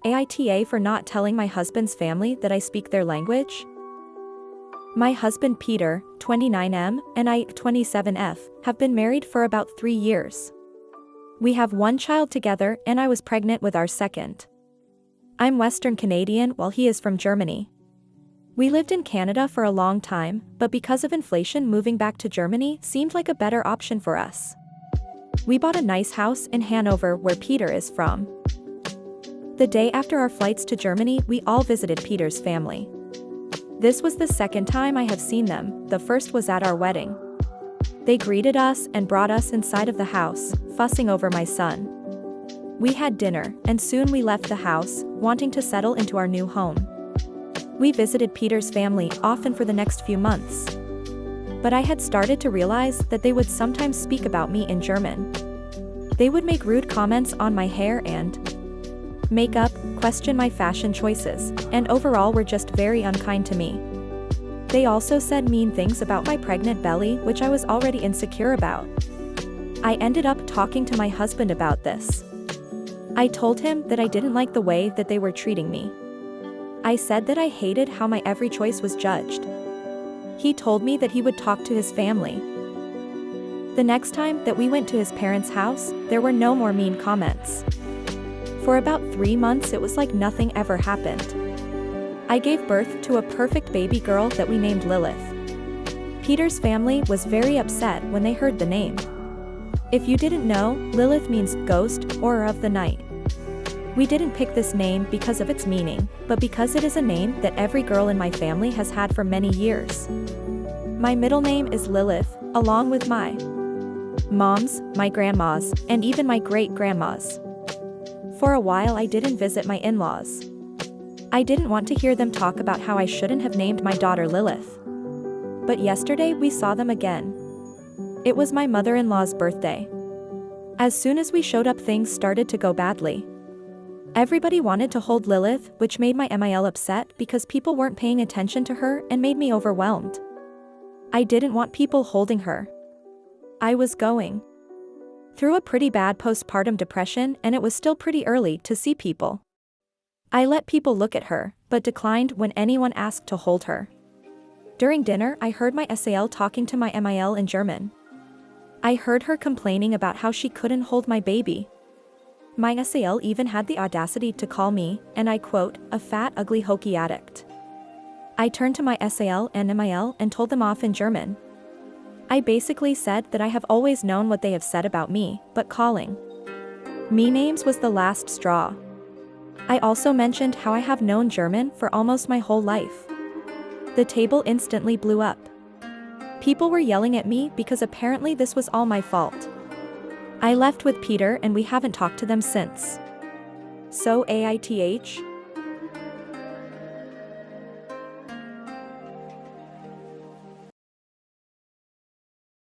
AITA for not telling my husband's family that I speak their language? My husband Peter, 29M, and I, 27F, have been married for about 3 years. We have one child together and I was pregnant with our second. I'm Western Canadian while he is from Germany. We lived in Canada for a long time, but because of inflation, moving back to Germany seemed like a better option for us. We bought a nice house in Hanover where Peter is from. The day after our flights to Germany, we all visited Peter's family. This was the second time I have seen them, the first was at our wedding. They greeted us and brought us inside of the house, fussing over my son. We had dinner, and soon we left the house, wanting to settle into our new home. We visited Peter's family often for the next few months. But I had started to realize that they would sometimes speak about me in German. They would make rude comments on my hair and makeup, question my fashion choices, and overall were just very unkind to me. They also said mean things about my pregnant belly, which I was already insecure about. I ended up talking to my husband about this. I told him that I didn't like the way that they were treating me. I said that I hated how my every choice was judged. He told me that he would talk to his family. The next time that we went to his parents' house, there were no more mean comments. For about 3 months it was like nothing ever happened. I gave birth to a perfect baby girl that we named Lilith. Peter's family was very upset when they heard the name. If you didn't know, Lilith means ghost or of the night. We didn't pick this name because of its meaning, but because it is a name that every girl in my family has had for many years. My middle name is Lilith, along with my mom's, my grandma's, and even my great-grandma's. For a while I didn't visit my in-laws. I didn't want to hear them talk about how I shouldn't have named my daughter Lilith. But yesterday we saw them again. It was my mother-in-law's birthday. As soon as we showed up, things started to go badly. Everybody wanted to hold Lilith, which made my MIL upset because people weren't paying attention to her and made me overwhelmed. I didn't want people holding her. I was going through a pretty bad postpartum depression and it was still pretty early to see people. I let people look at her, but declined when anyone asked to hold her. During dinner I heard my SAL talking to my MIL in German. I heard her complaining about how she couldn't hold my baby. My SAL even had the audacity to call me, and I quote, a fat ugly hokey addict. I turned to my SAL and MIL and told them off in German. I basically said that I have always known what they have said about me, but calling me names was the last straw. I also mentioned how I have known German for almost my whole life. The table instantly blew up. People were yelling at me because apparently this was all my fault. I left with Peter and we haven't talked to them since. So AITH?